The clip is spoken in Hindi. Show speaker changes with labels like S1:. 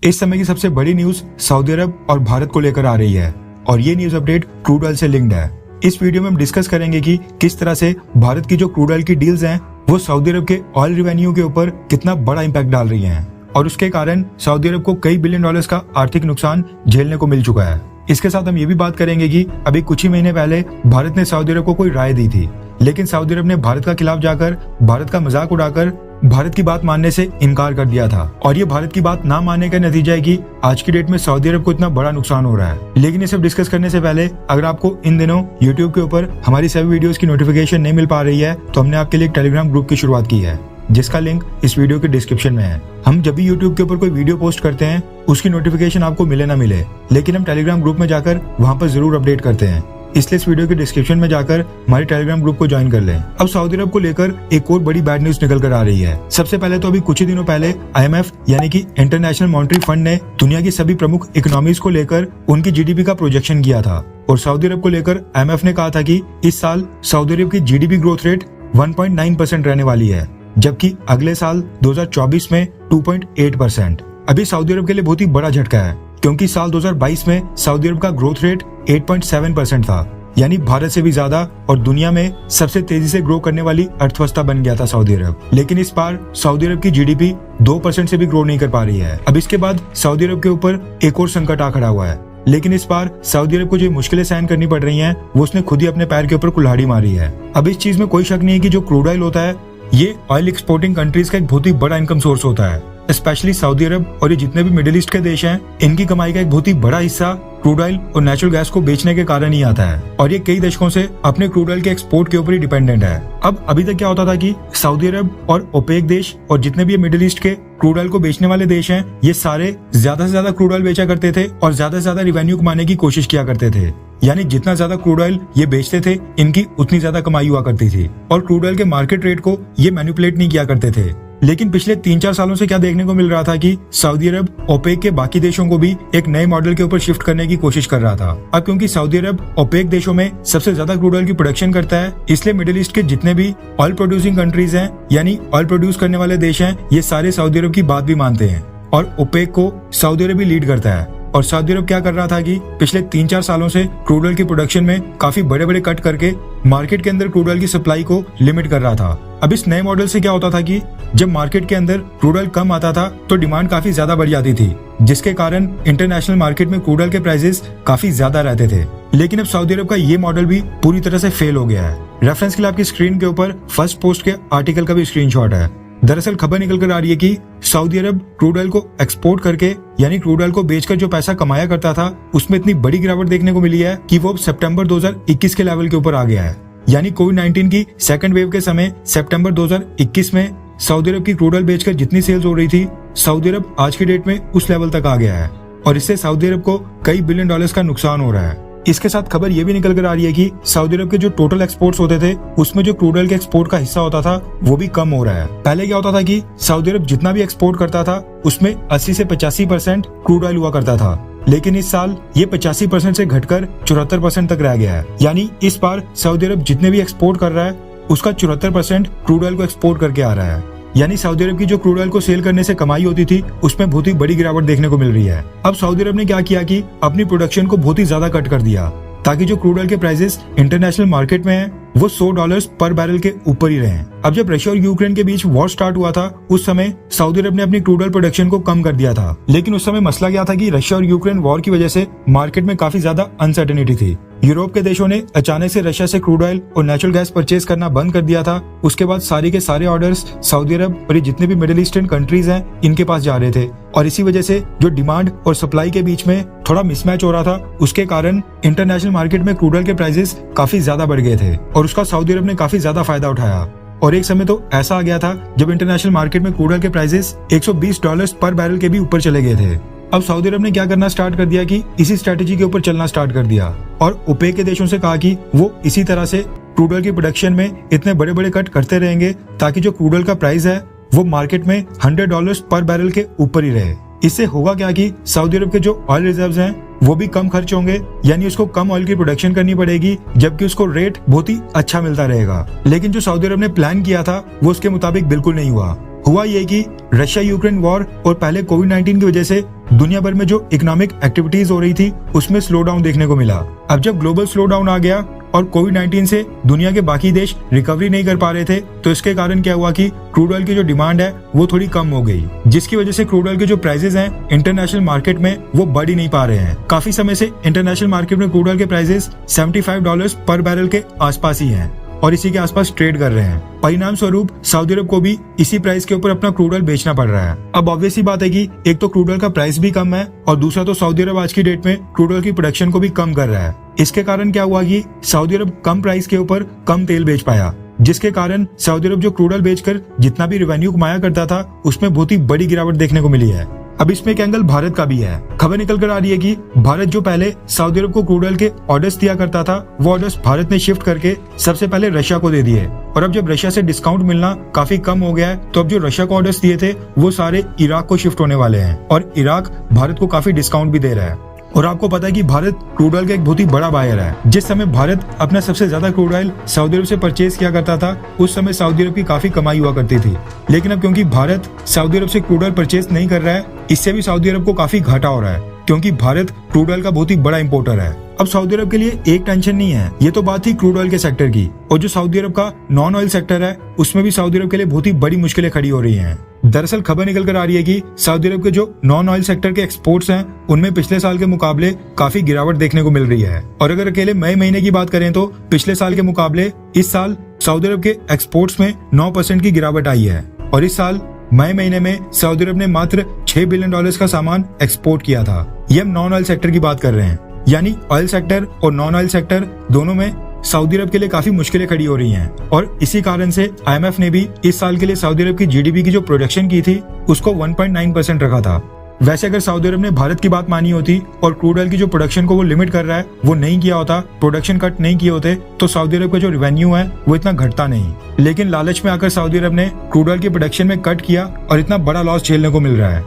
S1: इस समय की सबसे बड़ी न्यूज सऊदी अरब और भारत को लेकर आ रही है और ये न्यूज अपडेट क्रूड ऑयल से लिंक्ड है। इस वीडियो में हम डिस्कस करेंगे कि किस तरह से भारत की जो क्रूड ऑयल की डील्स हैं वो सऊदी अरब के ऑयल रिवेन्यू के ऊपर कितना बड़ा इंपैक्ट डाल रही हैं और उसके कारण सऊदी अरब को कई बिलियन डॉलर्स का आर्थिक नुकसान झेलने को मिल चुका है। इसके साथ हम ये भी बात करेंगे कि अभी कुछ ही महीने पहले भारत ने सऊदी अरब को कोई राय दी थी, लेकिन सऊदी अरब ने भारत का खिलाफ जाकर भारत का मजाक उड़ाकर भारत की बात मानने से इनकार कर दिया था और ये भारत की बात ना मानने का नतीजा है कि आज की डेट में सऊदी अरब को इतना बड़ा नुकसान हो रहा है। लेकिन ये सब डिस्कस करने से पहले अगर आपको इन दिनों YouTube के ऊपर हमारी सभी वीडियोस की नोटिफिकेशन नहीं मिल पा रही है तो हमने आपके लिए एक टेलीग्राम ग्रुप की शुरुआत की है जिसका लिंक इस वीडियो के डिस्क्रिप्शन में है। हम जब भी YouTube के ऊपर कोई वीडियो पोस्ट करते हैं उसकी नोटिफिकेशन आपको मिले ना मिले, लेकिन हम टेलीग्राम ग्रुप में जाकर वहाँ पर जरूर अपडेट करते हैं, इसलिए इस वीडियो के डिस्क्रिप्शन में जाकर हमारे टेलीग्राम ग्रुप को ज्वाइन कर लें। अब सऊदी अरब को लेकर एक और बड़ी बैड न्यूज निकल कर आ रही है। सबसे पहले तो अभी कुछ ही दिनों पहले IMF यानी कि इंटरनेशनल मॉनेटरी फंड ने दुनिया की सभी प्रमुख इकोनॉमीज को लेकर उनकी GDP का प्रोजेक्शन किया था और सऊदी अरब को लेकर IMF ने कहा था कि इस साल सऊदी अरब की GDP ग्रोथ रेट 1.9% रहने वाली है, जबकि अगले साल 2024 में 2.8%। अभी सऊदी अरब के लिए बहुत ही बड़ा झटका है क्योंकि साल 2022 में सऊदी अरब का ग्रोथ रेट 8.7% था, यानी भारत से भी ज्यादा और दुनिया में सबसे तेजी से ग्रो करने वाली अर्थव्यवस्था बन गया था सऊदी अरब। लेकिन इस बार सऊदी अरब की GDP 2% से भी ग्रो नहीं कर पा रही है। अब इसके बाद सऊदी अरब के ऊपर एक और संकट आ खड़ा हुआ है, लेकिन इस बार सऊदी अरब को जो मुश्किलें सहन करनी पड़ रही हैं वो उसने खुद ही अपने पैर के ऊपर कुल्हाड़ी मारी है। अब इस चीज में कोई शक नहीं है कि जो क्रूड ऑयल होता है ये ऑयल एक्सपोर्टिंग कंट्रीज का एक बहुत ही बड़ा इनकम सोर्स होता है, स्पेशली सऊदी अरब और ये जितने भी मिडिल ईस्ट के देश हैं इनकी कमाई का एक बहुत ही बड़ा हिस्सा क्रूड ऑयल और नेचुरल गैस को बेचने के कारण ही आता है और ये कई दशकों से अपने क्रूड ऑयल के एक्सपोर्ट के ऊपर ही डिपेंडेंट है। अब अभी तक क्या होता था कि सऊदी अरब और ओपेक देश और जितने भी मिडिल ईस्ट के क्रूड ऑयल को बेचने वाले देश हैं ये सारे ज्यादा से ज्यादा क्रूड ऑयल बेचा करते थे और ज्यादा से ज्यादा रिवेन्यू कमाने की कोशिश किया करते थे, यानी जितना ज्यादा क्रूड ऑयल ये बेचते थे इनकी उतनी ज्यादा कमाई हुआ करती थी और क्रूड ऑयल के मार्केट रेट को ये मैनिपुलेट नहीं किया करते थे। लेकिन पिछले 3-4 सालों से क्या देखने को मिल रहा था कि सऊदी अरब ओपेक के बाकी देशों को भी एक नए मॉडल के ऊपर शिफ्ट करने की कोशिश कर रहा था। अब क्योंकि सऊदी अरब ओपेक देशों में सबसे ज्यादा क्रूड ऑयल की प्रोडक्शन करता है, इसलिए मिडिल ईस्ट के जितने भी ऑयल प्रोड्यूसिंग कंट्रीज हैं यानी ऑयल प्रोड्यूस करने वाले देश हैं ये सारे सऊदी अरब की बात भी मानते हैं और ओपेक को सऊदी अरब ही लीड करता है। और सऊदी अरब क्या कर रहा था कि पिछले 3-4 सालों से क्रूड ऑयल की प्रोडक्शन में काफी बड़े बड़े कट करके मार्केट के अंदर क्रूड ऑयल की सप्लाई को लिमिट कर रहा था। अब इस नए मॉडल से क्या होता था कि जब मार्केट के अंदर क्रूड ऑयल कम आता था तो डिमांड काफी ज्यादा बढ़ जाती थी, जिसके कारण इंटरनेशनल मार्केट में क्रूड ऑयल के प्राइसेस काफी ज्यादा रहते थे। लेकिन अब सऊदी अरब का ये मॉडल भी पूरी तरह से फेल हो गया है। रेफरेंस के लिए आपकी स्क्रीन के ऊपर फर्स्ट पोस्ट के आर्टिकल का भी स्क्रीनशॉट है। दरअसल खबर निकल कर आ रही है कि सऊदी अरब क्रूड ऑयल को एक्सपोर्ट करके यानी क्रूड ऑयल को बेचकर जो पैसा कमाया करता था उसमें इतनी बड़ी गिरावट देखने को मिली है कि वो सितंबर 2021 के लेवल के ऊपर आ गया है। यानी कोविड-19 की सेकंड वेव के समय सितंबर 2021 में सऊदी अरब की क्रूड ऑयल बेचकर जितनी सेल्स हो रही थी सऊदी अरब आज की डेट में उस लेवल तक आ गया है और इससे सऊदी अरब को कई बिलियन डॉलर्स का नुकसान हो रहा है। इसके साथ खबर ये भी निकल कर आ रही है कि सऊदी अरब के जो टोटल एक्सपोर्ट्स होते थे उसमें जो क्रूड ऑयल के एक्सपोर्ट का हिस्सा होता था वो भी कम हो रहा है। पहले क्या होता था कि सऊदी अरब जितना भी एक्सपोर्ट करता था उसमें 80 से 85% क्रूड ऑयल हुआ करता था, लेकिन इस साल ये 85% से घटकर 74% तक रह गया है। यानी इस बार सऊदी अरब जितने भी एक्सपोर्ट कर रहा है उसका 74% क्रूड ऑयल को एक्सपोर्ट करके आ रहा है। यानी सऊदी अरब की जो क्रूड ऑयल को सेल करने से कमाई होती थी उसमें बहुत ही बड़ी गिरावट देखने को मिल रही है। अब सऊदी अरब ने क्या किया कि अपनी प्रोडक्शन को बहुत ही ज्यादा कट कर दिया ताकि जो क्रूड ऑयल के प्राइसेस इंटरनेशनल मार्केट में हैं वो $100 पर बैरल के ऊपर ही रहे। अब जब रशिया और यूक्रेन के बीच वॉर स्टार्ट हुआ था उस समय सऊदी अरब ने अपनी क्रूड ऑयल प्रोडक्शन को कम कर दिया था, लेकिन उस समय मसला क्या था कि रशिया और यूक्रेन वॉर की वजह से मार्केट में काफी ज्यादा अनसर्टेनिटी थी। यूरोप के देशों ने अचानक से रशिया से क्रूड ऑयल और नेचुरल गैस परचेज करना बंद कर दिया था। उसके बाद सारे के सारे ऑर्डर्स सऊदी अरब और ये जितने भी मिडिल ईस्टर्न कंट्रीज हैं इनके पास जा रहे थे और इसी वजह से जो डिमांड और सप्लाई के बीच में थोड़ा मिसमैच हो रहा था उसके कारण इंटरनेशनल मार्केट में क्रूड ऑयल के प्राइसेस काफी ज्यादा बढ़ गए थे और उसका सऊदी अरब ने काफी ज्यादा फायदा उठाया। और एक समय तो ऐसा आ गया था जब इंटरनेशनल मार्केट में क्रूड ऑयल के प्राइसेस $120 पर बैरल के भी ऊपर चले गए थे। अब सऊदी अरब ने क्या करना स्टार्ट कर दिया कि इसी स्ट्रेटेजी के ऊपर चलना स्टार्ट कर दिया और ओपेक के देशों से कहा कि वो इसी तरह से क्रूड ऑयल की प्रोडक्शन में इतने बड़े बड़े कट करते रहेंगे ताकि जो क्रूड ऑयल का प्राइस है वो मार्केट में $100 पर बैरल के ऊपर ही रहे। इससे होगा क्या कि सऊदी अरब के जो ऑयल रिजर्व्स हैं वो भी कम खर्च होंगे, यानी उसको कम ऑयल की प्रोडक्शन करनी पड़ेगी जबकि उसको रेट बहुत ही अच्छा मिलता रहेगा। लेकिन जो सऊदी अरब ने प्लान किया था वो उसके मुताबिक बिल्कुल नहीं हुआ। हुआ ये कि रशिया यूक्रेन वॉर और पहले कोविड-19 की वजह से दुनिया भर में जो इकोनॉमिक एक्टिविटीज हो रही थी उसमें स्लो डाउन देखने को मिला। अब जब ग्लोबल स्लो डाउन आ गया और कोविड-19 से दुनिया के बाकी देश रिकवरी नहीं कर पा रहे थे, तो इसके कारण क्या हुआ कि क्रूड ऑयल की जो डिमांड है वो थोड़ी कम हो गई, जिसकी वजह से क्रूड ऑयल के जो प्राइसेस हैं इंटरनेशनल मार्केट में वो बढ़ ही नहीं पा रहे हैं। काफी समय से इंटरनेशनल मार्केट में क्रूड ऑयल के प्राइसेस $75 पर बैरल के आसपास ही हैं और इसी के आसपास ट्रेड कर रहे हैं। परिणाम स्वरूप सऊदी अरब को भी इसी प्राइस के ऊपर अपना क्रूड ऑयल बेचना पड़ रहा है। अब ऑब्वियस ही बात है कि एक तो क्रूड ऑयल का प्राइस भी कम है और दूसरा तो सऊदी अरब आज की डेट में क्रूड ऑयल की प्रोडक्शन को भी कम कर रहा है। इसके कारण क्या हुआ कि सऊदी अरब कम प्राइस के ऊपर कम तेल बेच पाया, जिसके कारण सऊदी अरब जो क्रूड ऑयल बेचकर जितना भी रेवेन्यू कमाया करता था उसमें बहुत ही बड़ी गिरावट देखने को मिली है। अब इसमें एक एंगल भारत का भी है। खबर निकल कर आ रही है कि भारत जो पहले सऊदी अरब को क्रूड ऑयल के ऑर्डर्स दिया करता था, वो ऑर्डर्स भारत ने शिफ्ट करके सबसे पहले रशिया को दे दिए और अब जब रशिया से डिस्काउंट मिलना काफी कम हो गया है, तो अब जो रशिया को ऑर्डर्स दिए थे वो सारे इराक को शिफ्ट होने वाले हैं और इराक भारत को काफी डिस्काउंट भी दे रहा है। और आपको पता है कि भारत क्रूड ऑयल का एक बहुत ही बड़ा बायर है। जिस समय भारत अपना सबसे ज्यादा क्रूड ऑयल सऊदी अरब से परचेज किया करता था, उस समय सऊदी अरब की काफी कमाई हुआ करती थी। लेकिन अब क्योंकि भारत सऊदी अरब से क्रूड ऑयल परचेज नहीं कर रहा है, इससे भी सऊदी अरब को काफी घाटा हो रहा है, क्योंकि भारत क्रूड ऑयल का बहुत ही बड़ा इंपोर्टर है। अब सऊदी अरब के लिए एक टेंशन नहीं है, ये तो बात थी क्रूड ऑयल के सेक्टर की, और जो सऊदी अरब का नॉन ऑयल सेक्टर है उसमें भी सऊदी अरब के लिए बहुत ही बड़ी मुश्किलें खड़ी हो रही हैं। दरअसल खबर निकल कर आ रही है कि सऊदी अरब के जो नॉन ऑयल सेक्टर के एक्सपोर्ट्स हैं उनमें पिछले साल के मुकाबले काफी गिरावट देखने को मिल रही है। और अगर अकेले मई महीने की बात करें तो पिछले साल के मुकाबले इस साल सऊदी अरब के एक्सपोर्ट्स में 9% की गिरावट आई है और इस साल मई महीने में सऊदी अरब ने मात्र $6 बिलियन का सामान एक्सपोर्ट किया था। ये हम नॉन ऑयल सेक्टर की बात कर रहे हैं, यानी ऑयल सेक्टर और नॉन ऑयल सेक्टर दोनों में सऊदी अरब के लिए काफी मुश्किलें खड़ी हो रही हैं और इसी कारण से IMF ने भी इस साल के लिए सऊदी अरब की GDP की जो प्रोजेक्शन की थी उसको 1.9% रखा था। वैसे अगर सऊदी अरब ने भारत की बात मानी होती और क्रूड ऑयल की जो प्रोडक्शन को वो लिमिट कर रहा है वो नहीं किया होता, प्रोडक्शन कट नहीं किए होते, तो सऊदी अरब का जो रेवेन्यू है वो इतना घटता नहीं। लेकिन लालच में आकर सऊदी अरब ने क्रूड ऑयल की प्रोडक्शन में कट किया और इतना बड़ा लॉस झेलने को मिल रहा है।